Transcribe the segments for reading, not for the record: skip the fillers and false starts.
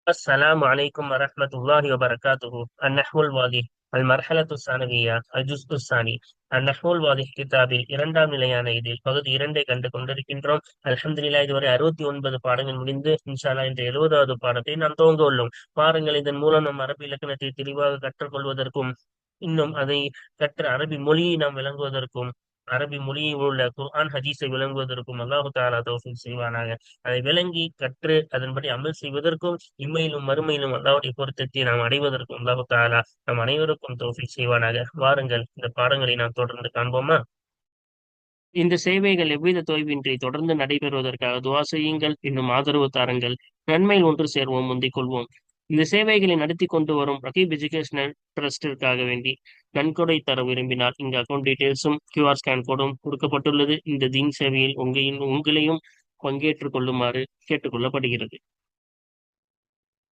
السلام عليكم ورحمة الله وبركاته. النحو الواضح المرحلة الثانوية الجزء الثاني. النحو الواضح கிதாபில் இரண்டாம் நிலையான இதில் பகுதி 2 கண்டு கொண்டிருக்கின்றோம். அல்ஹம்துலில்லாஹ், இதுவரை 69 பாடங்கள் முடிந்து இன்ஷா அல்லாஹ் இன்று 70வது பாடத்தை நாம் துவங்க உள்ளோம். பாருங்கள், இதன் மூலம் நம் அரபி இலக்கணத்தை தெளிவாக கற்றுக்கொள்வதற்கும் இன்னும் அதை கற்ற அரபி மொழியை நாம் விளங்குவதற்கும் அரபி மொழியில் உள்ள குர்ஆன் ஹதீஸை விளங்குவதற்கும் அல்லாஹு தஆலா தௌஃபீக் செய்வானாக. அதை விளங்கி கற்று அதன்படி அமல் செய்வதற்கும் இம்மையிலும் மறுமையிலும் அல்லாஹ்வுடைய பொருத்தத்தை நாம் அடைவதற்கும் அல்லாஹு தஆலா நம் அனைவருக்கும் தௌஃபீக் செய்வானாக. வாருங்கள், இந்த பாடங்களை நாம் தொடர்ந்து காண்போமா? இந்த சேவைகள் எவ்வித தொய்வின்றி தொடர்ந்து நடைபெறுவதற்காக துஆ செய்யுங்கள். இன்னும் ஆதரவு தாருங்கள். நன்மையில் ஒன்று சேர்வோம், முந்திக் கொள்வோம். இந்த சேவைகளை நடத்தி கொண்டு வரும் ரகீப் எஜுகேஷனல் ட்ரஸ்டிற்காக வேண்டி நன்கொடை தர விரும்பினால் இங்கு அக்கௌண்ட் டீடைல்ஸும் QR ஸ்கேன் கோடும் கொடுக்கப்பட்டுள்ளது. இந்த தீன் சேவையில் உங்களையும் பங்கேற்றுக் கொள்ளுமாறு கேட்டுக்கொள்ளப்படுகிறது.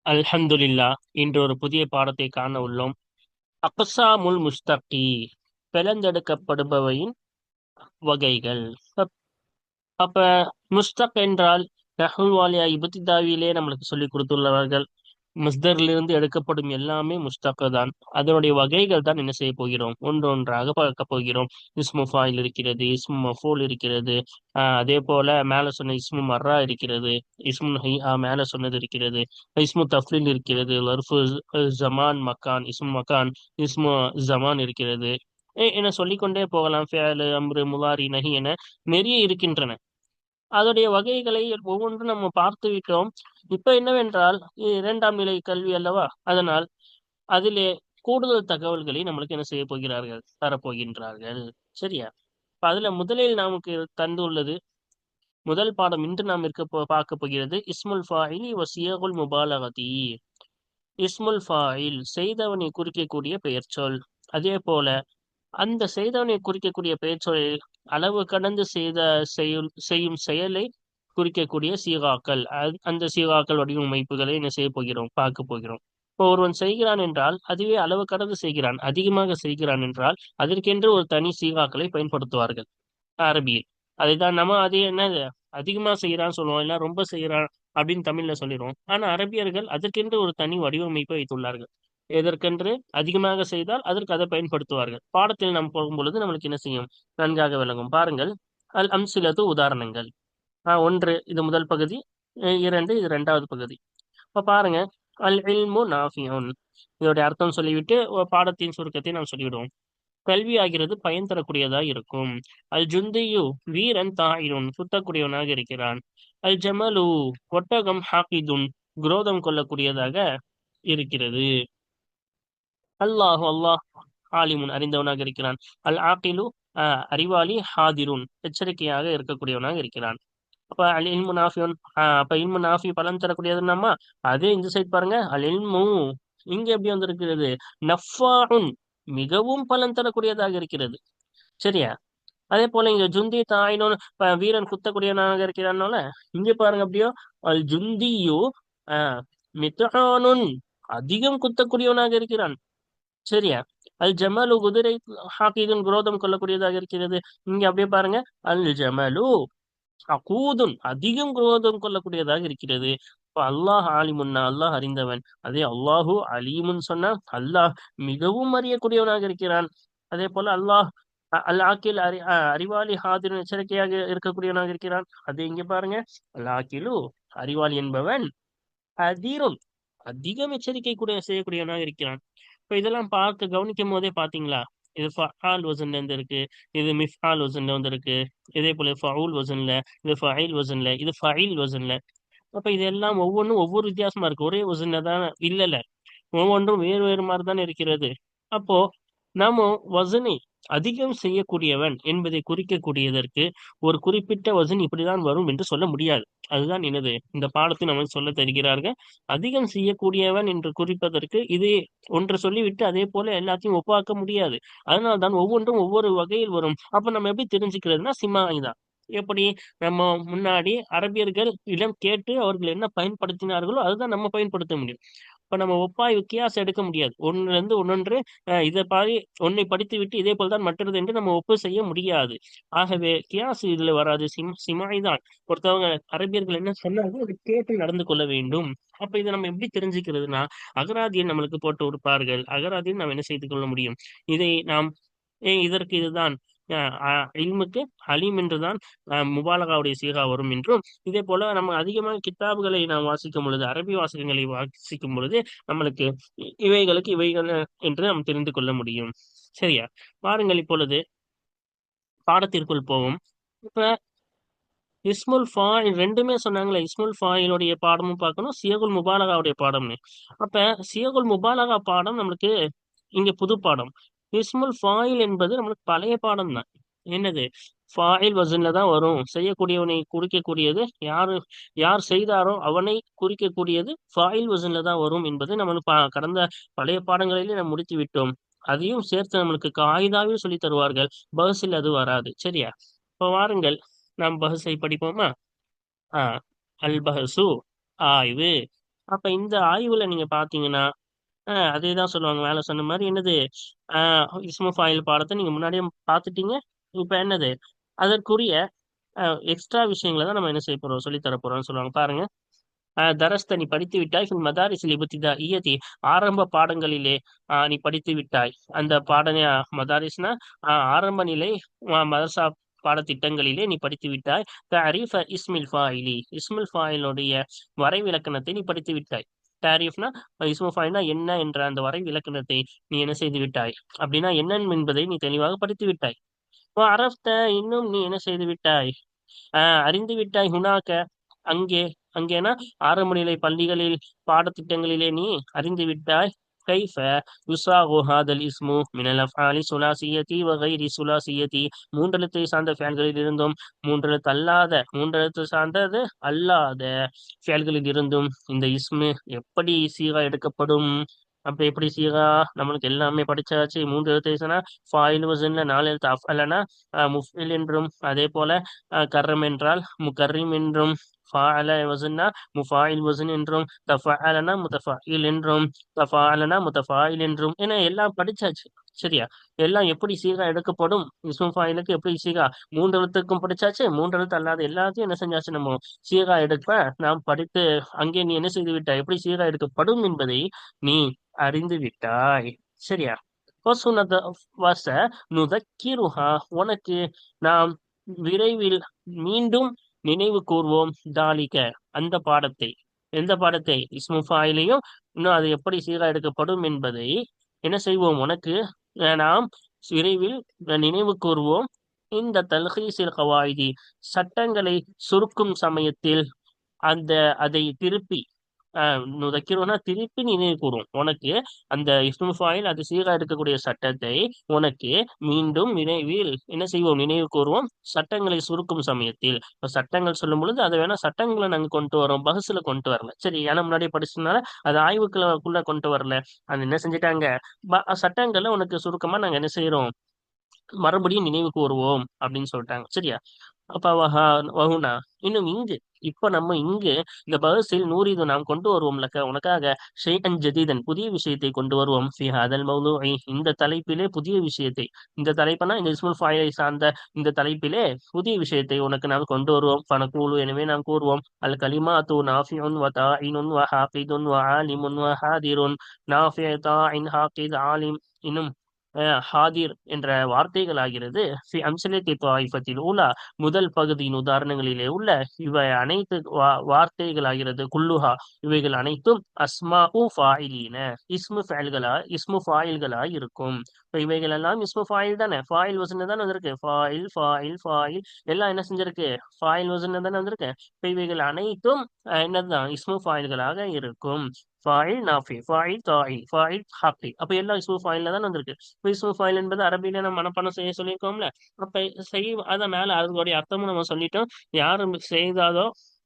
அல்ஹம்துலில்லாஹ், இன்று ஒரு புதிய பாடத்தை காண உள்ளோம். அக்ஸாமுல் முஸ்தகி, பிளந்தெடுக்கப்படுபவையின் வகைகள். அப்- அப்ப முஸ்தக் என்றால் நஹ்வுல் வாலியா இப்திதாவிலே நம்மளுக்கு சொல்லி கொடுத்துள்ளவர்கள். மஸ்தரிலிருந்து எடுக்கப்படும் எல்லாமே முஸ்தக் தான். அதனுடைய வகைகள் தான் என்ன செய்ய போகிறோம், ஒன்றொன்றாக பார்க்க போகிறோம். இஸ்மு ஃபாயில் இருக்கிறது, இஸ்மு மஃபூல் இருக்கிறது. அதே போல மேல சொன்ன இஸ்மு மர்ரா இருக்கிறது, இஸ்மு ஹைஆ மேல சொன்னது இருக்கிறது, இஸ்மு தஃப்லீல் இருக்கிறது, லர்ஃபு ஜமான் மக்கான், இஸ்மு மக்கான், இஸ்மு ஜமான் இருக்கிறது. என சொல்லிக்கொண்டே போகலாம். ஃபிஅலு, அம்ரு, முலாரி, நஹி என நிறைய இருக்கின்றன. அதோடைய வகைகளை ஒவ்வொன்றும் நம்ம பார்த்து விட்டோம். இப்ப என்னவென்றால், இது இரண்டாம் நிலை கல்வி அல்லவா, அதனால் அதிலே கூடுதல் தகவல்களை நம்மளுக்கு என்ன செய்ய போகிறார்கள், தரப்போகின்றார்கள். சரியா? இப்ப அதுல முதலில் நமக்கு தந்துள்ளது, முதல் பாடம் இன்று நாம் பார்க்க போகிறது இஸ்முல் ஃபாயிலி வ சியகுல் முபாலகதி. இஸ்முல் ஃபாயில் செய்தவனை குறிக்கக்கூடிய பெயர் சொல். அதே போல அந்த செய்தவனை குறிக்கக்கூடிய பெயர் சொல்லில் அளவு கடந்து செய்யும் செயலை குறிக்கக்கூடிய சீகாக்கள், அந்த சீகாக்கள் வடிவமைப்புகளை என்ன செய்ய போகிறோம், பார்க்க போகிறோம். இப்போ ஒருவன் செய்கிறான் என்றால் அதுவே அளவு கடந்து செய்கிறான், அதிகமாக செய்கிறான் என்றால் அதற்கென்று ஒரு தனி சீகாக்களை பயன்படுத்துவார்கள் அரபியில். அதைதான் நம்ம அது என்னது அதிகமா செய்யறான்னு சொல்லுவோம், இல்ல ரொம்ப செய்யறான் அப்படின்னு தமிழ்ல சொல்லிடுவோம். ஆனா அரபியர்கள் அதற்கென்று ஒரு தனி வடிவமைப்பை வைத்துள்ளார்கள். எதற்கென்று அதிகமாக செய்தால் அதற்கு அதை பயன்படுத்துவார்கள். பாடத்தில் நாம் போகும் பொழுது நம்மளுக்கு என்ன செய்யும், நன்காக விளங்கும். பாருங்கள், அல் அம்சிலது உதாரணங்கள். ஒன்று இது முதல் பகுதி, இரண்டு இது இரண்டாவது பகுதி. இப்ப பாருங்க, அல் இல்மு நாஃபியுன், இதோடைய அர்த்தம் சொல்லிவிட்டு பாடத்தின் சுருக்கத்தை நாம் சொல்லிவிடுவோம். கல்வி ஆகிறது பயன் தரக்கூடியதா இருக்கும். அல் ஜுந்தியு, வீரன் தாயினுன் சுத்தக்கூடியவனாக இருக்கிறான். அல் ஜமலு, ஒட்டகம் ஹாக்கிதுன் குரோதம் கொள்ளக்கூடியதாக இருக்கிறது. அல்லாஹு, அல்லாஹ் ஆலிமுன் அறிந்தவனாக இருக்கிறான். அல் ஆக்கிலு, அறிவாளி, ஹாதிருன் எச்சரிக்கையாக இருக்கக்கூடியவனாக இருக்கிறான். அப்ப அல் இல்மு நாஃபியுன், அப்ப இல்மு நாஃபி பலன் தரக்கூடியதுன்னாமா, அதே இந்த சைட் பாருங்க, அல் இல்மு இங்க எப்படி வந்திருக்கிறது, நஃபாஉன் மிகவும் பலன் தரக்கூடியதாக இருக்கிறது. சரியா? அதே போல இங்க ஜுந்தி தாயினோன்னு வீரன் குத்தக்கூடியவனாக இருக்கிறானோல, இங்க பாருங்க அப்படியோ அல் ஜுந்தியு மித்ஹானுன் அதிகம் குத்தக்கூடியவனாக இருக்கிறான். சரியா? அல் ஜமலு குதிரை ஹாக்கிதுன் குரோதம் கொள்ளக்கூடியதாக இருக்கிறது. இங்க அப்படியே பாருங்க, அல் ஜமலு அகூதுன் அதிகம் குரோதம் கொள்ளக்கூடியதாக இருக்கிறது. இப்ப அல்லாஹ் ஆலிமுன்னா அல்லாஹ் அறிந்தவன், அதே அல்லாஹு அலீமுன் சொன்னா அல்லாஹ் மிகவும் அறியக்கூடியவனாக இருக்கிறான். அதே போல அல்லாஹ் அல் ஆக்கில் அறிவாளி, ஹாதிரும் எச்சரிக்கையாக இருக்கக்கூடியவனாக இருக்கிறான். அது இங்க பாருங்க, அல் ஆக்கிலு அறிவாளி என்பவன், ஹதீரும் அதிகம் எச்சரிக்கை கூட செய்யக்கூடியவனாக இருக்கிறான். இப்ப இதெல்லாம் பார்க்க கவனிக்கும் போதே பாத்தீங்களா, இது ஃபஆல் வசன்ல இருந்து இருக்கு, இது மிஃஆல் வசன்ல வந்து இருக்கு, இதே போல ஃபவுல் வசன்ல, இது ஃபைல் வசன்ல, இது ஃபைல் வசன்ல. அப்ப இதெல்லாம் ஒவ்வொன்றும் ஒவ்வொரு வித்தியாசமா இருக்கு, ஒரே வசன்ல தான் இல்லல, ஒவ்வொன்றும் வேறு வேறு மாதிரி தான் இருக்கிறது. அப்போ நாம வசனை அதிகம் செய்யக்கூடியவன் என்பதை குறிக்கக்கூடியதற்கு ஒரு குறிப்பிட்ட வசன் இப்படிதான் வரும் என்று சொல்ல முடியாது. அதுதான் எனது இந்த பாடத்தை நமக்கு சொல்ல தருகிறார்கள். அதிகம் செய்யக்கூடியவன் என்று குறிப்பதற்கு இது ஒன்று சொல்லிவிட்டு அதே போல எல்லாத்தையும் ஒப்பாக்க முடியாது. அதனால்தான் ஒவ்வொன்றும் ஒவ்வொரு வகையில் வரும். அப்ப நம்ம எப்படி தெரிஞ்சுக்கிறதுனா சிமாய் தான். எப்படி நம்ம முன்னாடி அரபியர்கள் இடம் கேட்டு அவர்கள் என்ன பயன்படுத்தினார்களோ அதுதான் நம்ம பயன்படுத்த முடியும். இப்ப நம்ம ஒப்பாய் கியாஸ் எடுக்க முடியாது. ஒண்ணுல இருந்து ஒன்னொன்று இதை பாதி ஒன்னை படித்து விட்டு இதே போல்தான் மற்றது என்று நம்ம ஒப்பு செய்ய முடியாது. ஆகவே கியாஸ் இதுல வராது. சிமாய் தான். ஒருத்தவங்க அரபியர்கள் என்ன சொன்னாங்க அதை கேட்டு நடந்து கொள்ள வேண்டும். அப்ப இதை நம்ம எப்படி தெரிஞ்சுக்கிறதுனா, அகராதியை நம்மளுக்கு போட்டு கொடுப்பார்கள். அகராதியை நாம் என்ன செய்து கொள்ள முடியும்? இதை நாம் இதற்கு இதுதான் இல்முக்கு அலீம் என்றுதான் முபாலகாவுடைய சீகா வரும் என்றும், இதே போல நம்ம அதிகமாக கித்தாபுகளை நாம் வாசிக்கும் பொழுது, அரபி வாசகங்களை வாசிக்கும் பொழுது நம்மளுக்கு இவைகளுக்கு இவைகள் என்று நாம் தெரிந்து கொள்ள முடியும். சரியா? வாருங்கள் இப்பொழுது பாடத்திற்குள் போவோம். இப்ப இஸ்முல் ஃபாயில் ரெண்டுமே சொன்னாங்களே, இஸ்முல் ஃபாயிலுடைய பாடமும் பார்க்கணும், சியகுல் முபாலகாவுடைய பாடம்னு. அப்ப சியகுல் முபாலகா பாடம் நம்மளுக்கு இங்க புது பாடம். இஸ்முல் ஃபாயில் என்பது நம்மளுக்கு பழைய பாடம் தான். என்னது? ஃபாயில் வசன்ல தான் வரும். செய்யக்கூடியவனை குறிக்கக்கூடியது யாரு, யார் செய்தாரோ அவனை குறிக்கக்கூடியது ஃபாயில் வசன்ல தான் வரும் என்பது நம்மளுக்கு கடந்த பழைய பாடங்களிலே நாம் முடித்து விட்டோம். அதையும் சேர்த்து நம்மளுக்கு காயிதாவே சொல்லி தருவார்கள். பஹ்ஸில் அது வராது. சரியா? இப்போ வாருங்கள் நாம் பஹ்ஸை படிப்போமா? அல் பஹ்சு ஆய்வு. அப்ப இந்த ஆய்வுல நீங்க பாத்தீங்கன்னா அதேதான் சொல்லுவாங்க. மேல சொன்ன மாதிரி என்னது, இஸ்மு ஃபாயில் பாடத்தை நீங்க முன்னாடியே பார்த்துட்டீங்க. இப்ப என்னது, அதற்குரிய எக்ஸ்ட்ரா விஷயங்களை தான் நம்ம என்ன செய்ய போறோம், சொல்லி தர போறோம்னு சொல்லுவாங்க. பாருங்க. தரஸ்த நீ படித்து விட்டாய் ஃபில் மதாரிஸில் இப்திதாஇய்யதி, ஆரம்ப பாடங்களிலே நீ படித்து விட்டாய். அந்த மதாரிஸ்னா ஆரம்ப நிலை மதரசா பாடத்திட்டங்களிலே நீ படித்து விட்டாய். தரீஃப இஸ்மில் ஃபாயிலி, இஸ்மில் ஃபாயிலுடைய வரைவிலக்கணத்தை நீ படித்து விட்டாய். தாரீஃப்னா இஸ்மு ஃபாயில்னா என்ன என்ற அந்த வரைவிலக்கணத்தை நீ என்ன செய்து விட்டாய், அப்படின்னா என்ன என்பதை நீ தெளிவாக படித்து விட்டாய். அரஃப்த, இன்னும் நீ என்ன செய்து விட்டாய், அறிந்து விட்டாய். ஹுனாக்க, அங்கே, அங்கேனா ஆரம்ப நிலை பள்ளிகளில் பாடத்திட்டங்களிலே நீ அறிந்து விட்டாய். கைஃப யுசாகு ஹாதல் இஸ்மு மினல் அஃஆலி சுலாசியதி வ கைரி சுலாசியதி, மூன்றெழுத்தை சார்ந்த ஃபேல்களில் இருந்தும் மூன்றெழுத்து அல்லாத, மூன்றெழுத்து சார்ந்தது அல்லாத ஃபேல்களில் இருந்தும் இந்த இஸ்மு எப்படி சீகா எடுக்கப்படும். அப்ப எப்படி சீகா, நம்மளுக்கு எல்லாமே படிச்சாச்சு. மூன்று எழுத்து சொன்னா ஃபாயில் வசன்ல, நாலு எழுத்து அஃஅலனா முஃபில் என்றும், அதே போல கர்ரம் என்றால் முகர்ரிம் என்றும், ஃபாஅல வசன்னா முஃபாயில் வசன் என்றும், தஃபஅலனா முத்தஃபாயில் என்றும், தஃபாஅலனா முத்தஃபாயில் என்றும் என எல்லாம் படிச்சாச்சு. சரியா? எல்லாம் எப்படி சீகா எடுக்கப்படும், இஸ்மு ஃபாயிலுக்கு எப்படி சீகா, மூன்று எழுத்துக்கும் படிச்சாச்சு. மூன்று எழுத்து அல்லாத எல்லாத்தையும் என்ன செஞ்சாச்சு, நம்ம சீகா எடுக்க நாம் படித்து அங்கே நீ என்ன செய்து விட்டாய், எப்படி சீகா எடுக்கப்படும் என்பதை நீ அறிந்து விட்டாய். சரியா? வசுனத வச நுதக்கிருஹா, உனக்கு நாம் விரைவில் மீண்டும் நினைவு கூர்வோம். தாலிக, அந்த பாடத்தை. எந்த பாடத்தை? இஸ்மு ஃபாயிலையும் இன்னும் அது எப்படி சீரா எடுக்கப்படும் என்பதை என்ன செய்வோம், உனக்கு நாம் விரைவில் நினைவு கூர்வோம். இந்த தல்ஹீஸில் கவாயிதி, சட்டங்களை சுருக்கும் சமயத்தில் அந்த அதை திருப்பி நுதக்கிரோனா திருப்பி நினைவு கூறும். உனக்கு அந்த இஸ்மு ஃபாயில் அது சீரா எடுக்கக்கூடிய சட்டத்தை உனக்கு மீண்டும் நினைவில் என்ன செய்வோம், நினைவு கூறுவோம். சட்டங்களை சுருக்கும் சமயத்தில். இப்ப சட்டங்கள் சொல்லும் பொழுது அதை வேணா சட்டங்களை நாங்க கொண்டு வரோம், பஹ்ஸ்ல கொண்டு வரல. சரி, ஏன்னா முன்னாடியே படிச்சதுனால அது ஆய்வுக்குள்ள கொண்டு வரல. அது என்ன செஞ்சுட்டாங்க, சட்டங்களை உனக்கு சுருக்கமா நாங்க என்ன செய்யறோம், மறுபடியும் நினைவு கூறுவோம் அப்படின்னு சொல்லிட்டாங்க. சரியா? அப்ப வஹுனா, இன்னும் இங்கு, இப்ப நம்ம இங்கு இந்த பஹ்ஸில் நூரிது, நாம் கொண்டு வருவோம் லக்க உனக்காக ஷைஅன் ஜதீதன், புதிய விஷயத்தை கொண்டு வருவோம். ஃபி ஹாதல் மௌதுஇ, இந்த தலைப்பிலே புதிய விஷயத்தை. இந்த தலைப்புனா இந்த இஸ்முல் ஃபாயிலை சார்ந்த இந்த தலைப்பிலே புதிய விஷயத்தை உனக்கு நாம் கொண்டு வருவோம். ஃபனகூலு, எனவே நாம் கூறுவோம். அல் கலிமாத்து நாஃபிஉன் வ தாயினுன் வ ஹாகிதுன் வ ஆலிமுன் வ ஹாதிருன். நாஃபி, தாயின், ஹாகித், ஆலிம், இன்னும் ஹாதிர் என்ற வார்த்தைகள் ஆகிறது. ஊலா, முதல் பகுதியின் உதாரணங்களிலே உள்ள இவை அனைத்து வார்த்தைகள் ஆகிறது. குல்லுஹா, இவைகள் அனைத்தும் அஸ்மாஉ ஃபாயிலீன, இஸ்மு ஃபாயில்களா இருக்கும். இப்ப இவைகள் எல்லாம் இஸ்மு ஃபாயில் தானே, ஃபாயில் வசன தானே வந்திருக்கு. ஃபாயில் ஃபாயில் ஃபாயில் எல்லாம் என்ன செஞ்சிருக்கு, ஃபாயில் வசன தானே வந்திருக்கு. இப்ப இவைகள் அனைத்தும் என்னதுதான், இஸ்மு ஃபாயில்களாக இருக்கும். ஃபாயில் நாஃபி, ஃபாயில் தாயில், ஃபாயில் ஹாக்கி, அப்ப எல்லாம் இஸ்மு ஃபாயில்ல தான் வந்திருக்கு. இஸ்மு ஃபாயில் என்பது அரபியில நம்ம மனப்பாடம் செய்ய சொல்லியிருக்கோம்ல. அப்ப அத மேல அதனுடைய அர்த்தமும் நம்ம சொல்லிட்டோம். யாரு செய்தாதோ,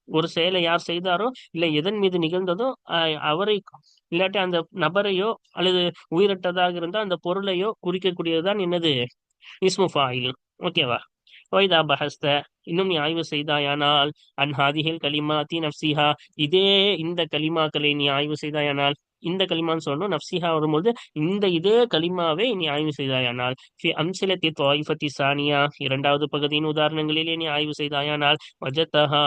ஒரு செயலை யார் செய்தாரோ, இல்ல எதன் மீது நிகழ்ந்ததோ அவரை, இல்லாட்டி அந்த நபரையோ, அல்லது உயிரற்றதாக இருந்தால் அந்த பொருளையோ குறிக்கக்கூடியதுதான் என்னது, இஸ்மு ஃபாயில். ஓகேவா? வைதா பஹஸ்த, இன்னும் நீ ஆய்வு செய்தாயானால், அன் ஹாதிஹில் கலிமாத்தி நஃப்சிஹா, இதே இந்த கலிமாக்களை நீ ஆய்வு செய்தாயானால், இந்த கலிமான்னு சொல்லணும். நஃப்சிஹா வரும்போது இந்த இதே கலிமாவை நீ ஆய்வு செய்தாயானால், ஃபி அம்சிலத்தி தாயிஃபத்தி சானியா, இரண்டாவது பகுதியின் உதாரணங்களிலே நீ ஆய்வு செய்தாயானால், வஜத்தஹா,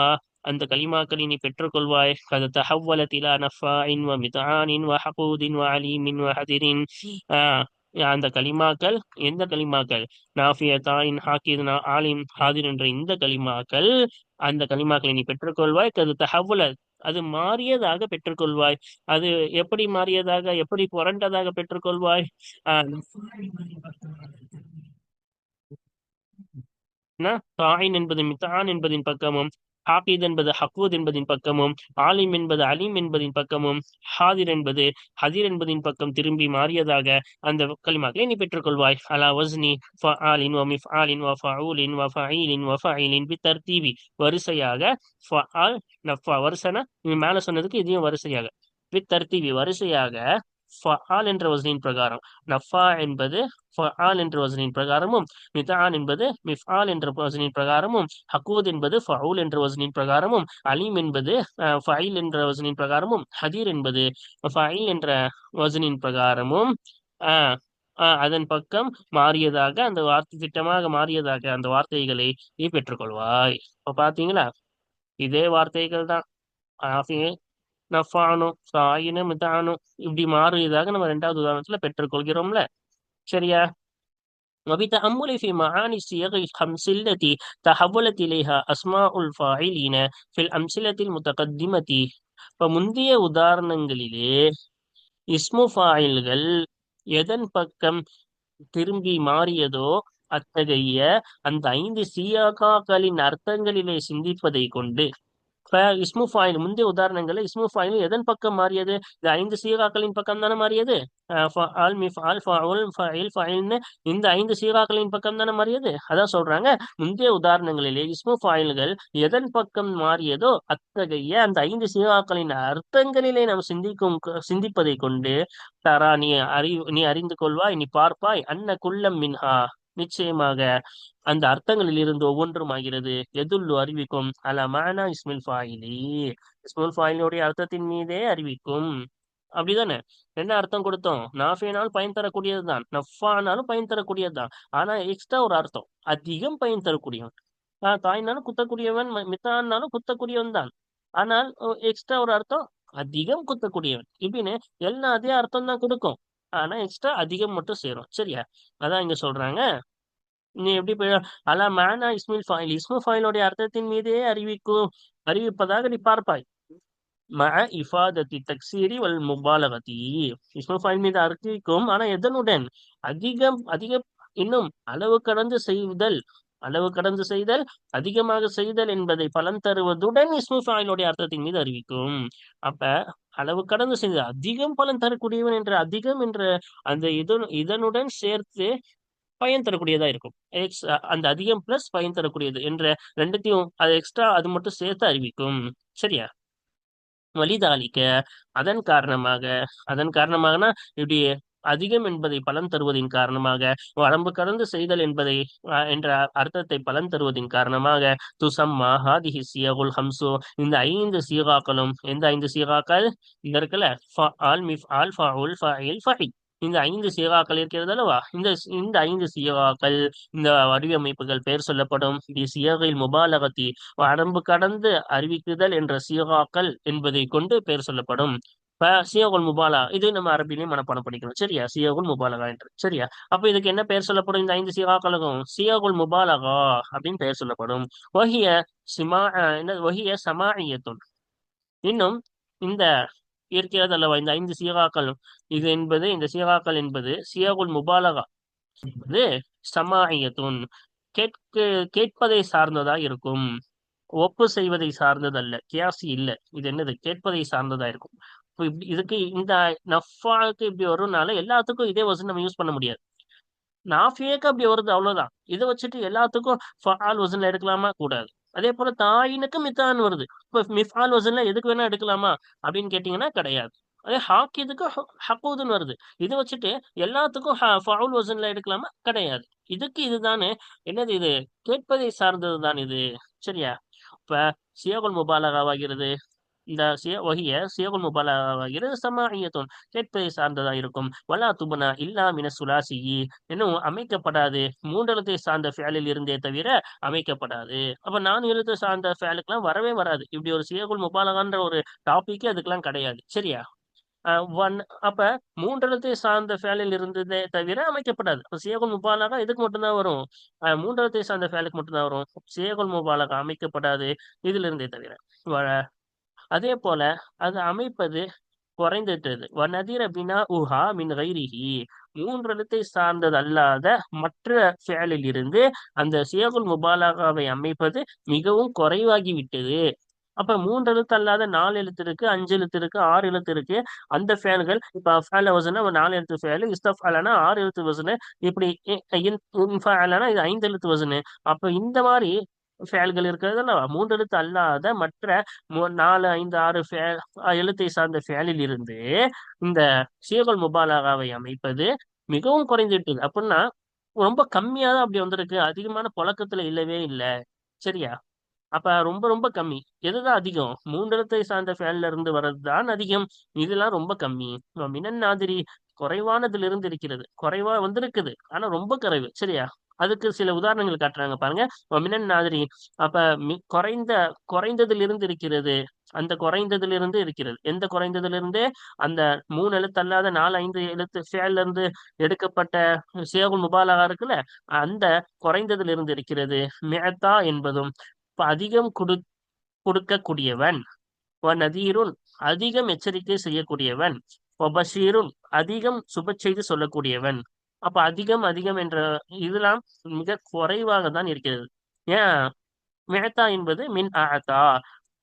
அந்த கலிமாக்களை நீ பெற்றுக்கொள்வாய். கது தஹவ்வலத் இலா நஃபாஇன் வ மித்ஆனின் வ ஹகூதின் வ அலீமின் வ ஹதிரின். ஆஹ் அந்த கலிமாக்கள் எந்த கலிமாக்கள்? நாஃபிய தாயின் ஹாக்கித் ஆலிம் ஹாதிர் என்ற இந்த கலிமாக்கள், அந்த கலிமாக்களை நீ பெற்றுக்கொள்வாய். கது தஹவ்வல, அது மாறியதாக பெற்றுக்கொள்வாய். அது எப்படி மாறியதாக, எப்படி புரண்டதாக பெற்றுக்கொள்வாய்? ஆஹ் தாயின் என்பது மித்ஆன் என்பதின் பக்கமும், ஹாகித் என்பது ஹக்கூத் என்பதின் பக்கமும், ஆலிம் என்பது அலீம் என்பதின் பக்கமும், ஹாதிர் என்பது ஹதிர் என்பதின் பக்கம் திரும்பி மாறியதாக அந்த கலிமாக்களை நீ பெற்றுக்கொள்வாய். அலா வஸ்னி ஃபஆலின் வ மிஃஆலின் வ ஃபஊலின் வ ஃபஈலின் வ ஃபஈலின் பித்தர்தீபி, வரிசையாக. ஃபஆல் நஃபா வரிசைனா மேல சொன்னதுக்கு இதையும் வரிசையாக, பித்தர்தீபி வரிசையாக. ஃபஆல் என்ற வசனின் பிரகாரம், நஃபா என்பது ஃபஆல் என்ற வசனின் பிரகாரமும், மித்ஆன் என்பது மிஃஆல் என்ற வசனின் பிரகாரமும், ஹக்கூத் என்பது ஃபஊல் என்ற வசனின் பிரகாரமும், அலீம் என்பது ஃபஈல் என்ற வசனின் பிரகாரமும், ஹதீர் என்பது ஃபஈல் என்ற வசனின் பிரகாரமும் ஆஹ் அதன் பக்கம் மாறியதாக, அந்த வார்த்தை திட்டமாக மாறியதாக அந்த வார்த்தைகளை நீ பெற்றுக்கொள்வாய். இப்ப பாத்தீங்களா, இதே வார்த்தைகள் தான். ஆஃபியே, நஃபானு, சாயினு, மிதானு, இப்படி மாறியதாக நம்ம ரெண்டாவது உதாரணத்துல பெற்றுக்கொள்கிறோம்ல. சரியா? وبتأمل في معاني الصيغ الخمس التي تحولت إليها أسماء الفاعلين في الأمثلة المتقدمة. இப்ப முந்தைய உதாரணங்களிலே இஸ்மு ஃபாயில்கள் எதன் பக்கம் திரும்பி மாறியதோ அத்தகைய அந்த 5 சியாகாக்களின் அர்த்தங்களிலே சிந்திப்பதை கொண்டு, இப்ப இஸ்மு ஃபாயில் முந்தைய உதாரணங்கள்ல இஸ்மு ஃபாயில் எதன் பக்கம் மாறியது? இந்த 5 சீகாக்களின் பக்கம் தானே மாறியது. ஃபஅல், மிஃஅல், ஃபஅல், ஃபஇல், ஃபஇல்னு இந்த 5 சீகாக்களின் பக்கம் தானே மாறியது. அதான் சொல்றாங்க, முந்தைய உதாரணங்களிலே இஸ்மு ஃபாயில்கள் எதன் பக்கம் மாறியதோ அத்தகைய அந்த 5 சீகாக்களின் அர்த்தங்களிலே நாம் சிந்திப்பதை கொண்டு, தரா, நீ அறிந்து கொள்வாய், நீ பார்ப்பாய், அன்ன குல்லம் மின்ஹா, நிச்சயமாக அந்த அர்த்தங்களில் இருந்து ஒவ்வொன்றும் ஆகிறது, எதுல்லு அறிவிக்கும், அல மானா இஸ்மில் ஃபாயிலி, இஸ்முல் ஃபாயிலுடைய அர்த்தத்தின் மீதே அறிவிக்கும். அப்படிதானே? என்ன அர்த்தம் கொடுத்தோம்? நாஃபினால் பயன் தரக்கூடியதுதான், நஃபானாலும் பயன் தரக்கூடியதுதான். ஆனா எக்ஸ்ட்ரா ஒரு அர்த்தம், அதிகம் பயன் தரக்கூடியவன். தாய்னாலும் குத்தக்கூடியவன், மித்தான்னாலும் குத்தக்கூடியவன் தான். ஆனால் எக்ஸ்ட்ரா ஒரு அர்த்தம், அதிகம் குத்தக்கூடியவன். இப்படின்னு எல்லாம் அதே அர்த்தம் தான் கொடுக்கும். ஆனா எக்ஸ்ட்ரா அதிகம் மட்டும் சேரும். சரியா? அதான் இங்க சொல்றாங்க, நீ எப்படி அலா மேனா இஸ்மில் ஃபாயில், இஸ்மு ஃபாயிலுடைய அர்த்தத்தின் மீதே அறிவிப்பதாக நீ பார்ப்பாய். மஅ இஃபாதத்தி தக்சீரி வல் முபாலகதி, இஸ்மு ஃபாயில் மீது அறிவிக்கும், ஆனா எதனுடன்? அதிகம், இன்னும் அளவு கடந்து செய்தல், அளவு கடந்து செய்தல், அதிகமாக செய்தல் என்பதை பலன் தருவதுடன் இஸ்மு ஃபாயிலுடைய அர்த்தத்தின் மீது அறிவிக்கும். அப்ப அளவு கடந்து செய்தல், அதிகம் பலன் தரக்கூடியவன் என்ற அதிகம் என்ற அந்த இதனுடன் சேர்த்து பயன் தரக்கூடியதா இருக்கும். அந்த அதிகம் பிளஸ் பயன் தரக்கூடியது என்ற ரெண்டுத்தையும் அது எக்ஸ்ட்ரா அது மட்டும் சேர்த்து அறிவிக்கும். சரியா? வலிதாலிக்க, அதன் காரணமாக, அதன் காரணமாகனா இப்படி அதிகம் என்பதை பலன் தருவதின் காரணமாக, வரம்பு கடந்து செய்தல் என்பதை என்ற அர்த்தத்தை பலன் தருவதின் காரணமாக, துசம்மா ஹாதிஹி சியகுல் ஹம்சு, இந்த 5 சீகாக்களும், எந்த 5 சீகாக்கள் இந்த இருக்குல்ல, ஃபஆல், மிஃஆல், ஃபஅல், ஃபஇல், ஃபஇல், இந்த 5 சீகாக்கள் இருக்கிறது அல்லவா, இந்த 5 சீகாக்கள், இந்த வடிவமைப்புகள் பெயர் சொல்லப்படும். தி சியகில் முபாலகத்தி, வரம்பு கடந்து அறிவிக்குதல் என்ற சீகாக்கள் என்பதை கொண்டு பெயர் சொல்லப்படும். சியகுல் முபாலா, இது நம்ம அரபிலையும் மனப்பாடம் பண்ணிக்கணும். சரியா? சியகுல் முபாலகா என்று. சரியா? அப்ப இதுக்கு என்ன பெயர் சொல்லப்படும்? இந்த 5 சீகாக்களுக்கும் சியகுல் முபாலகா அப்படின்னு பெயர் சொல்லப்படும். வஹிய வஹிய சமாஇயத்துன், இன்னும் இந்த இருக்கிறது அல்லவா இந்த 5 சீகாக்கள், இந்த சீகாக்கள் என்பது சியகுல் முபாலகா என்பது சமாஇயத்துன், கேட்பதை சார்ந்ததா இருக்கும், ஒப்பு செய்வதை சார்ந்ததல்ல, கியாசி இல்ல. இது என்னது? கேட்பதை சார்ந்ததா இருக்கும். இதுக்கு இந்த நஃபாக்கு இப்படி வரும்னால எல்லாத்துக்கும் இதே வசனம் நம்ம யூஸ் பண்ண முடியாது. நாஃபியக்கு அப்படி வருது, அவ்வளவுதான். இதை வச்சுட்டு எல்லாத்துக்கும் ஃபஆல் வசன்ல எடுக்கலாமா? கூடாது. அதே போல தாயினுக்கு மித்தான் வருது, இப்ப மிஃஆல் வசன்ல எதுக்கு வேணா எடுக்கலாமா அப்படின்னு கேட்டீங்கன்னா கிடையாது. அதே ஹாக்கிதுக்கு ஹக்கூதுன்னு வருது, இதை வச்சுட்டு எல்லாத்துக்கும் ஃபவுல் வசன்ல எடுக்கலாமா? கிடையாது. இதுக்கு இதுதானே என்னது, இது கேட்பதை சார்ந்தது தான் இது. சரியா? இப்ப சியாகுல் முபாலகாவாகிறது இந்த வகிய சியகுல் முபாலகாகிறது சமாஇயத்துன் கேட்பதை சார்ந்ததா இருக்கும். வலா துபனா இல்லா மின சுலாசியி இன்னும் அமைக்கப்படாது மூன்றெழுத்தை சார்ந்த ஃபேலில் இருந்தே தவிர அமைக்கப்படாது. அப்ப நான் எழுத்து சார்ந்த ஃபேலுக்குலாம் வரவே வராது. இப்படி ஒரு சியகுல் முபாலகான்ற ஒரு டாபிக்கே அதுக்கெல்லாம் கிடையாது. சரியா? ஒன் அப்ப மூன்றெழுத்தை சார்ந்த ஃபேலில் இருந்ததே தவிர அமைக்கப்படாது. அப்ப சியகுல் முபாலகா இதுக்கு மட்டும்தான் வரும். மூன்றெழுத்தை சார்ந்த ஃபேலுக்கு மட்டும்தான் வரும். சியகுல் முபாலகா அமைக்கப்படாது இதிலிருந்தே தவிர. அதே போல அது அமைப்பது குறைந்துட்டது. வநதிர பினா உஹா மின் கைரிஹி மூன்றெழுத்தை சார்ந்தது அல்லாத மற்ற செயலில் இருந்து அந்த சியகுல் முபாலகாவை அமைப்பது மிகவும் குறைவாகி விட்டது. அப்ப மூன்றெழுத்து அல்லாத 4 எழுத்து இருக்கு, 5 எழுத்து இருக்கு, 6 எழுத்து இருக்கு. அந்த ஃபேல்கள் இப்ப அஃபால வசன ஒரு 4 எழுத்து ஃபேலு, இஸ்தஃபாலனா 6 எழுத்து வசனு, இப்படி இன்ஃபாலனா இது 5 எழுத்து வசனு. அப்ப இந்த மாதிரி ஃபேல்கள் இருக்கிறதுல மூன்றெழுத்து அல்லாத மற்ற 4, 5, 6 எழுத்தை சார்ந்த ஃபேலில் இருந்து இந்த சீகல் முபாலகாவை அமைப்பது மிகவும் குறைந்துவிட்டது. அப்படின்னா ரொம்ப கம்மியா தான் அப்படி வந்திருக்கு. அதிகமான புழக்கத்துல இல்லவே இல்லை. சரியா? அப்ப ரொம்ப ரொம்ப கம்மி. எதுதான் அதிகம்? மூன்றெழுத்தை சார்ந்த ஃபேன்ல இருந்து வர்றதுதான் அதிகம். இதெல்லாம் ரொம்ப கம்மி. மினன் மாதிரி குறைவானதுல இருந்து இருக்கிறது. குறைவா வந்திருக்குது. ஆனா ரொம்ப குறைவு. சரியா? அதுக்கு சில உதாரணங்கள் காட்டுறாங்க பாருங்க. மினன் மாதிரி அப்ப குறைந்ததிலிருந்து இருக்கிறது. அந்த குறைந்ததிலிருந்து இருக்கிறது. எந்த குறைந்ததிலிருந்து? அந்த 3 எழுத்து அல்லாத 4, 5 எழுத்து ஃபேல்ல இருந்து எடுக்கப்பட்ட சியாகுல் முபாலகா இருக்குல்ல, அந்த குறைந்ததிலிருந்து இருக்கிறது. மிஅத்தா என்பதும் இப்ப அதிகம் கொடுக்கக்கூடியவன். நதீருன் அதிகம் எச்சரிக்கை செய்யக்கூடியவன். பஷீருன் அதிகம் சுப செய்தி சொல்லக்கூடியவன். அப்ப அதிகம் அதிகம் என்ற இதெல்லாம் மிக குறைவாக தான் இருக்கிறது. ஏன்? மியத்தா என்பது மின் ஆத்தா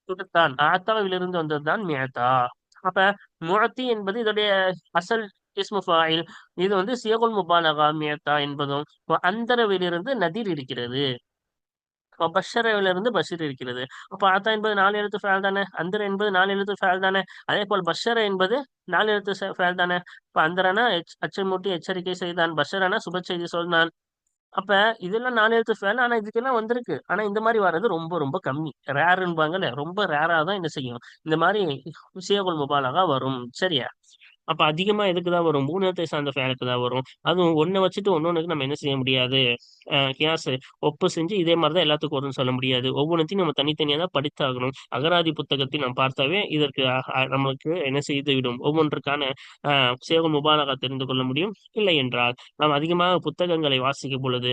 கொடுத்தான். ஆத்தாவிலிருந்து வந்ததுதான் மியத்தா. அப்ப முஅத்தி என்பது இதோடைய அசல் இஸ்மு ஃபாயில். இது வந்து சியகுல் முபாலகா மியத்தா என்பதும் அந்தரவிலிருந்து நதீர் இருக்கிறது. அப்ப பஷரவில இருந்து பஷீர் இருக்கிறது. அப்ப ஆத்தா என்பது 4 எழுத்து ஃபேல் தானே. அந்தர என்பது 4 எழுத்து ஃபேல் தானே. அதே போல் பஷர என்பது 4 எழுத்து ஃபேல் தானே. இப்ப அந்தரனா அச்சமூட்டி எச்சரிக்கை செய்தான். பஷரனா சுப செய்தி சொன்னான். அப்ப இதெல்லாம் 4 எழுத்து ஃபேல். ஆனா இதுக்கெல்லாம் வந்திருக்கு. ஆனா இந்த மாதிரி வர்றது ரொம்ப ரொம்ப கம்மி. ரேருன்பாங்கல்ல. ரொம்ப ரேரா தான் என்ன செய்யும் இந்த மாதிரி சியகுல் முபாலகா வரும். சரியா? அப்ப அதிகமா எதுக்கு தான் வரும்? 3 எழுத்தை சார்ந்த ஃபேலுக்கு தான் வரும். அதுவும் ஒண்ண வச்சுட்டு ஒன்னொன்னுக்கு நம்ம என்ன செய்ய முடியாது? கியாஸ் ஒப்பு செஞ்சு இதே மாதிரிதான் எல்லாத்துக்கும் வரும்னு சொல்ல முடியாது. ஒவ்வொன்றத்தையும் நம்ம தனித்தனியா தான் படித்தாகணும். அகராதி புத்தகத்தை நாம் பார்த்தாவே இதற்கு நம்மளுக்கு என்ன செய்து விடும். ஒவ்வொன்றுக்கான சேவல் முபாலகா தெரிந்து கொள்ள முடியும். இல்லை என்றால் நாம் அதிகமாக புத்தகங்களை வாசிக்கும் பொழுது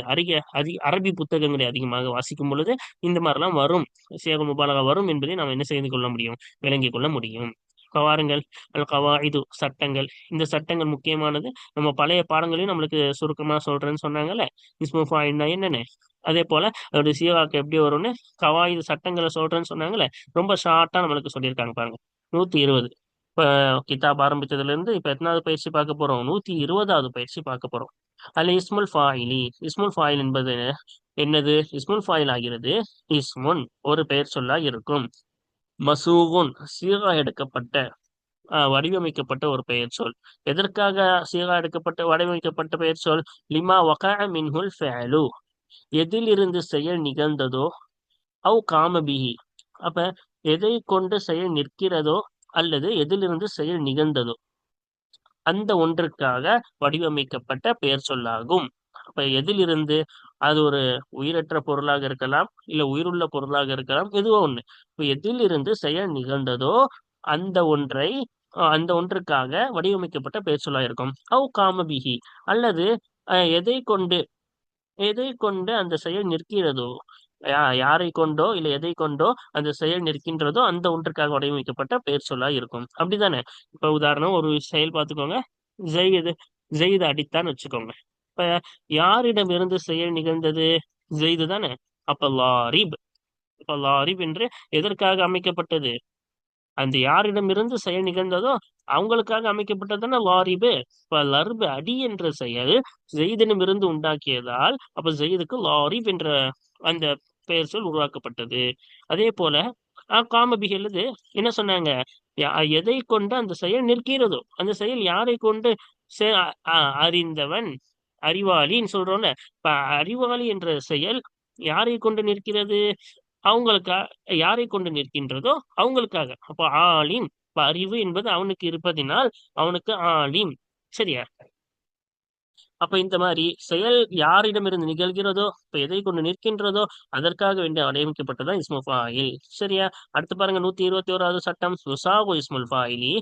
அரபி புத்தகங்களை அதிகமாக வாசிக்கும் பொழுது இந்த மாதிரிலாம் வரும். சேவல் முபாலகா வரும் என்பதை நாம் என்ன செய்து கொள்ள முடியும்? விளங்கிக் கொள்ள முடியும். வாருங்கள். அல் கவாயிது சட்டங்கள். இந்த சட்டங்கள் முக்கியமானது. நம்ம பழைய பாடங்களையும் நம்மளுக்கு சுருக்கமா சொல்றேன்னு சொன்னாங்கல்ல. இஸ்மு ஃபாயில்னா என்னன்னு, அதே போல அதோட சீராக்கு எப்படி வரும்னு கவாயிது சட்டங்களை சொல்றேன்னு சொன்னாங்கல்ல. ரொம்ப ஷார்ட்டா நம்மளுக்கு சொல்லியிருக்காங்க பாருங்க. 120. இப்ப கிதாப் ஆரம்பிச்சதுல இருந்து இப்ப எத்தனாவது பயிற்சி பார்க்க போறோம்? 120வது பயிற்சி பார்க்க போறோம். அதுல இஸ்முல் ஃபாயிலி. இஸ்முல் ஃபாயில் என்பது என்னது? இஸ்முல் ஃபாயில் ஆகிறது இஸ்முன் ஒரு பெயர் சொல்லா இருக்கும். மசூகுன் சீகா எடுக்கப்பட்ட வடிவமைக்கப்பட்ட ஒரு பெயர் சொல். எதற்காக சீகா எடுக்கப்பட்ட வடிவமைக்கப்பட்ட பெயர் சொல்? லிமா வகஅ மின்ஹுல் ஃபஅலு எதிலிருந்து செயல் நிகழ்ந்ததோ, அவ் காமபிஹி அப்ப எதை கொண்டு செயல் நிற்கிறதோ அல்லது எதிலிருந்து செயல் நிகழ்ந்ததோ அந்த ஒன்றுக்காக வடிவமைக்கப்பட்ட பெயர் சொல்லாகும். அப்ப எதிலிருந்து? அது ஒரு உயிரற்ற பொருளாக இருக்கலாம், இல்ல உயிருள்ள பொருளாக இருக்கலாம், எதுவோ ஒண்ணு. இப்ப எதிலிருந்து செயல் நிகழ்ந்ததோ அந்த ஒன்றை அந்த ஒன்றுக்காக வடிவமைக்கப்பட்ட பெயர் சொல்லா இருக்கும். அவ் காமபிஹி அல்லது எதை கொண்டு அந்த செயல் நிற்கிறதோ, யாரை கொண்டோ இல்ல எதை கொண்டோ அந்த செயல் நிற்கின்றதோ அந்த ஒன்றுக்காக வடிவமைக்கப்பட்ட பெயர் சொல்லா இருக்கும். அப்படிதானே? இப்ப உதாரணம் ஒரு செயல் பார்த்துக்கோங்க. ஜெயிது ஜெயிது அடித்தான்னு வச்சுக்கோங்க. இப்ப யாரிடம் இருந்து செயல் நிகழ்ந்தது? ஜெயிது தானே. அப்ப லாரிப். அப்ப லாரிப் என்று எதற்காக அமைக்கப்பட்டது? அந்த யாரிடமிருந்து செயல் நிகழ்ந்ததோ அவங்களுக்காக அமைக்கப்பட்டதுதானே லாரிபு. இப்ப லர்பு அடி என்ற செயல் ஜெயிதிடமிருந்து உண்டாக்கியதால் அப்ப ஜெயிதுக்கு லாரிப் என்ற அந்த பெயர் சொல் உருவாக்கப்பட்டது. அதே போல காமபிகளுது என்ன சொன்னாங்க? எதை கொண்டு அந்த செயல் நிற்கிறதோ அந்த செயல் யாரை கொண்டு அறிந்தவன் அறிவாளின்னு சொல்றோம்ல. இப்ப அறிவாளி என்ற செயல் யாரை கொண்டு நிற்கிறது? அவங்களுக்கா யாரை கொண்டு நிற்கின்றதோ அவங்களுக்காக. அப்போ ஆலிம், இப்ப அறிவு என்பது அவனுக்கு இருப்பதினால் அவனுக்கு ஆலிம். சரியா? அப்ப இந்த மாதிரி செயல் யாரிடமிருந்து நிகழ்கிறதோ, இப்ப எதை கொண்டு நிற்கின்றதோ அதற்காக வேண்டிய வடிவமைக்கப்பட்டதான் இஸ்மு ஃபாயில். சரியா? அடுத்து பாருங்க, 121வது சட்டம். யுசாவு இஸ்முல் ஃபாயிலி.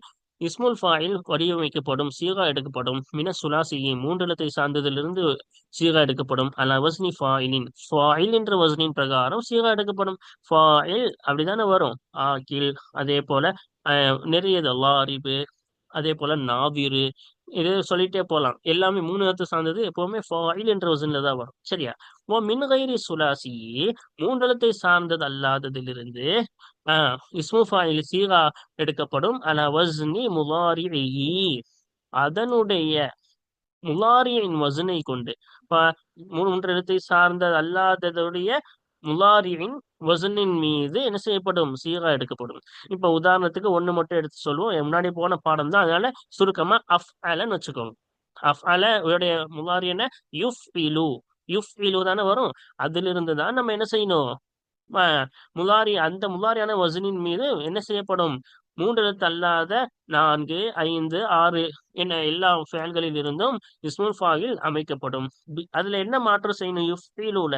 இஸ்முல் ஃபாயில் வடிவமைக்கப்படும், சீகா எடுக்கப்படும். சுலாசியி, மூன்றெழுத்தை சார்ந்ததிலிருந்து சீகா எடுக்கப்படும். அலா வஸ்னி ஃபாயிலின், ஃபாயில் என்ற வஸ்னின் பிரகாரம் சீகா எடுக்கப்படும். ஃபாயில் அப்படிதானே வரும். ஆகில், அதே போல நிறையது லாரிபு, அதே போல நாவிரு, இது சொல்லிட்டே போலாம். எல்லாமே மூணு எழுத்து சார்ந்தது எப்பவுமே ஃபாயில் என்ற வசன்ல தான் வரும். சரியா? மின் கைரி சுலாசி, மூன்றெழுத்தை சார்ந்தது அல்லாததிலிருந்து இஸ்மு ஃபாயில் சீகா எடுக்கப்படும். அலா வஸ்னி முலாரிஇ, அதனுடைய முலாரியின் வசனை கொண்டு. இப்ப மூன்றெழுத்தை சார்ந்தது அல்லாததுடைய முலாரியின் வசனின் மீது என்ன செய்யப்படும்? சீகா எடுக்கப்படும். இப்ப உதாரணத்துக்கு ஒண்ணு மட்டும் எடுத்து சொல்லுவோம். முன்னாடி போன பாடம் தான், அதனால சுருக்கமா அஃப் அலன்னு வச்சுக்கோங்க. அஃப் அல உடைய முலாரி என்ன? யுஃப் இலு. யுஃப் இலு தானே வரும். அதுல இருந்து தான் நம்ம என்ன செய்யணும்? முலாரி, அந்த முலாரியான வசனின் மீது என்ன செய்யப்படும்? மூன்றெழுத்து அல்லாத 4, 5, 6 என எல்லா ஃபேல்களில் இருந்தும் இஸ்முல் ஃபாயில் அமைக்கப்படும். அதுல என்ன மாற்றம் செய்யணும்? யுஃபீலுல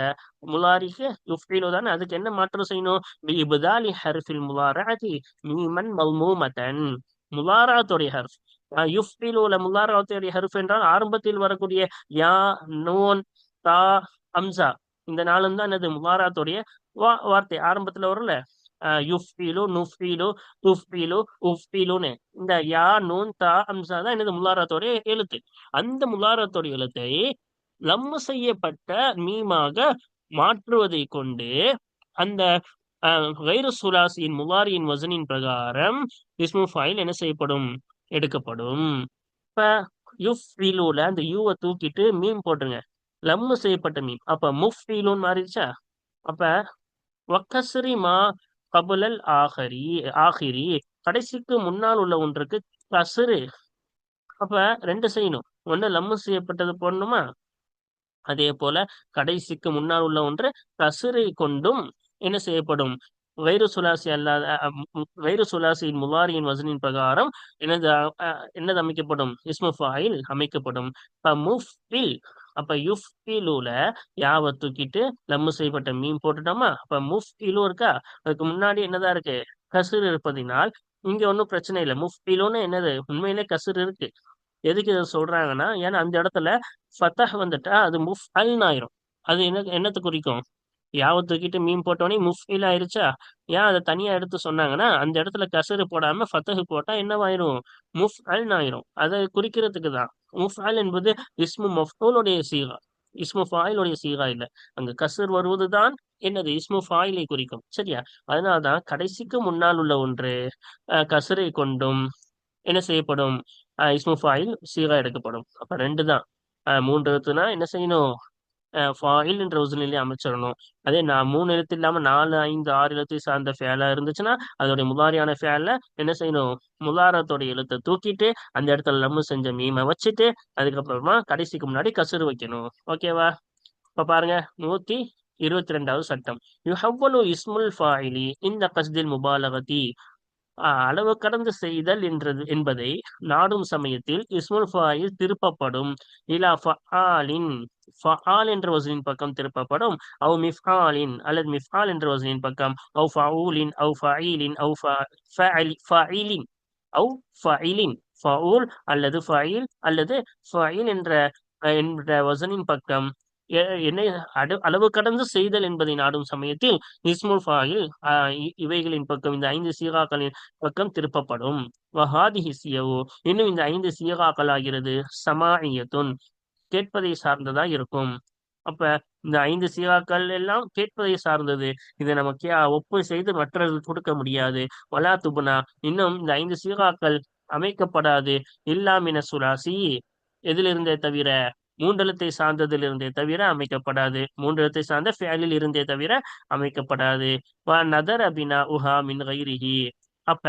முலாரிக்கு யுஃபீலு தானே, அதுக்கு என்ன மாற்றம் செய்யணும்? இப்தாலி ஹர்ஃபில் முலாரஅதி மீமன் மல்மூமதன். முலாராத்துடைய ஹர்ஃப், யுஃபீலுல முலாராத்துடைய ஹர்ஃப் என்றால் ஆரம்பத்தில் வரக்கூடிய யா, நூன், தா, அம்சா, இந்த நாளும் தான் என்னது? முலாராத்துடைய வார்த்தை ஆரம்பத்துல வரும்ல. யுஃபீலு, நுஃபீலு, துஃபீலு, உஃபீலுன்னு இந்த யா, நூன், தா, அம்சா தான் என்னது? முலாராத்தோடைய எழுத்து. அந்த முலாராத்தோடைய எழுத்தை லம்மு செய்யப்பட்ட மீமாக மாற்றுவதை கொண்டு அந்த கைரு சுலாசியின் முலாரியின் வசனின் பிரகாரம் இஸ்மு ஃபாயில் என்ன செய்யப்படும்? எடுக்கப்படும். இப்ப யுஃபீலுல அந்த யூவை தூக்கிட்டு மீம் போட்டுருங்க. லம்மு செய்யப்பட்ட மீம், அப்ப முஃபீலுன்னு மாறிடுச்சா? அப்ப வக்கஸ்ரி மா கபுலல் ஆஹரி, ஆஹிரி, கடைசிக்கு முன்னால் உள்ள ஒன்றுக்கு கசுரு. அப்ப ரெண்டு செய்யணும். ஒண்ணு லம்மு செய்யப்பட்டது போடணுமா, அதே போல கடைசிக்கு முன்னால் உள்ள ஒன்று கசுரை கொண்டும் என்ன செய்யப்படும்? வைரு சுலாசி அல்லாத வைரு சுலாசியின் முலாரியின் வசனின் பிரகாரம் என்னது என்னது அமைக்கப்படும்? இஸ்மு ஃபாயில் அமைக்கப்படும். இப்ப முஃபில், அப்ப யுஃபிலுல யாவை தூக்கிட்டு லம்மு செய்யப்பட்ட மீன் போட்டுட்டோமா? அப்ப முஃபிலு இருக்கா, அதுக்கு முன்னாடி என்னதான் இருக்கு? கசுர் இருப்பதினால் இங்க ஒன்றும் பிரச்சனை இல்லை. முஃபிலுன்னு என்னது? உண்மையிலே கசுர் இருக்கு. எதுக்கு இதை சொல்றாங்கன்னா, ஏன்னா அந்த இடத்துல ஃபத்தஹ் வந்துட்டா அது முஃஅல்னு ஆயிரும். அது என்னத்தை குறிக்கும்? யாவை தூக்கிட்டு மீன் போட்டோடனே முஃஇல் ஆயிருச்சா? ஏன் அதை தனியா எடுத்து சொன்னாங்கன்னா, அந்த இடத்துல கசரு போடாம ஃபத்தஹ் போட்டா என்னவாயிரும்? முஃஅல்னு ஆயிரும். அதை குறிக்கிறதுக்கு தான். முஃஅல் என்பது இஸ்மு மஃஊலுடைய சீகா, இஸ்மு ஃபாயிலுடைய சீகா இல்ல. அங்க கசர் வருவதுதான் என்னது? இஸ்மு ஃபாயிலை குறிக்கும். சரியா? அதனால்தான் கடைசிக்கு முன்னால் உள்ள ஒன்று கசரை கொண்டும் என்ன செய்யப்படும்? இஸ்மு ஃபாயில் சீகா எடுக்கப்படும். அப்ப ரெண்டு தான். மூன்று எழுத்துனா என்ன செய்யணும்? ஃபாயில் என்ற வசனிலே அமைச்சிடணும். அதே நான் மூணு எழுத்து இல்லாம 4, 5, 6 எழுத்து சார்ந்த ஃபேலா இருந்துச்சுன்னா அதோடைய முதாரியான ஃபேல்ல என்ன செய்யணும்? முலாரத்தோடைய எழுத்தை தூக்கிட்டு அந்த இடத்துல லம்மு செஞ்ச மீமை வச்சுட்டு அதுக்கப்புறமா கடைசிக்கு முன்னாடி கசுறு வைக்கணும். ஓகேவா? இப்ப பாருங்க, 122வது சட்டம். யுஹவ்வலு இஸ்முல் ஃபாயிலி இந்த கஸ்தில் முபாலகதி. அளவு கடந்து செய்தல் என்பதை நாடும் சமயத்தில் இஸ்முல் ஃபாயில் திருப்பப்படும். இலா ஃபஆலின், ஃபஆல் என்ற வசனின் பக்கம் திருப்பப்படும். அவ் மிஃஆலின், அல்லது மிஃஆல் என்ற வசனின் பக்கம். அவ் ஃபஊலின், அவ் ஃபஈலின், அவ் ஃபஈலின், அவ் ஃபஈலின், ஃபஊல் அல்லது ஃபஈல் அல்லது ஃபஈல் என்ற வசனின் பக்கம் என்ன அளவு கடந்து செய்தல் என்பதை நாடும் சமயத்தில் இஸ்முல் ஃபாயில் இவைகளின் பக்கம், இந்த 5 சீகாக்களின் பக்கம் திருப்பப்படும். வஹாதிஹி சியவு, இன்னும் இந்த 5 சீகாக்கள் ஆகிறது சமாஇயத்துன், கேட்பதை சார்ந்ததா இருக்கும். அப்ப இந்த 5 சீகாக்கள் எல்லாம் கேட்பதை சார்ந்தது. இதை நமக்கு ஒப்பு செய்து மற்றவர்கள் கொடுக்க முடியாது. வலா துபுனா, இன்னும் இந்த 5 சீகாக்கள் அமைக்கப்படாது. இல்லாமின சுலாசி, எதிலிருந்தே தவிர? மூன்றெழுத்தை சார்ந்ததிலிருந்தே தவிர அமைக்கப்படாது. மூன்றெழுத்தை சார்ந்த ஃபேலில் இருந்தே தவிர அமைக்கப்படாது. நதர பினா உஹா மின் கைரிஹி, அப்ப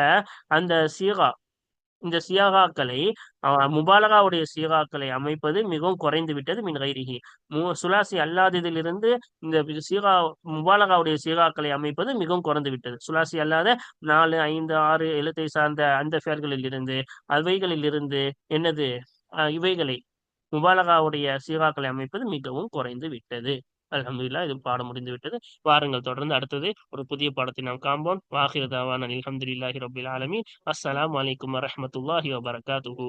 அந்த சீகா இந்த சியாகாக்களை முபாலகாவுடைய சீகாக்களை அமைப்பது மிகவும் குறைந்து விட்டது மின் கைரிஹி. சுலாசி அல்லாததிலிருந்து இந்த சீகா முபாலகாவுடைய சீகாக்களை அமைப்பது மிகவும் குறைந்து விட்டது. சுலாசி அல்லாத 4, 5, 6 எழுத்தை சார்ந்த அந்த பெயர்களில் இருந்து, அவைகளில் இருந்து என்னது இவைகளை முபாலகாவுடைய சீகாக்களை அமைப்பது மிகவும் குறைந்து விட்டது. அல்ஹம்துலில்லாஹ், இது பாடம் முடிந்து விட்டது. வாருங்கள், தொடர்ந்து அடுத்தது ஒரு புதிய பாடத்தை நாம் காண்போம். வாஹிரு தாவானா அல்ஹம்துலில்லாஹி ரப்பில் ஆலமீன். அஸ்ஸலாமு அலைக்கும் வரஹ்மத்துல்லாஹி வபரகாத்துஹு.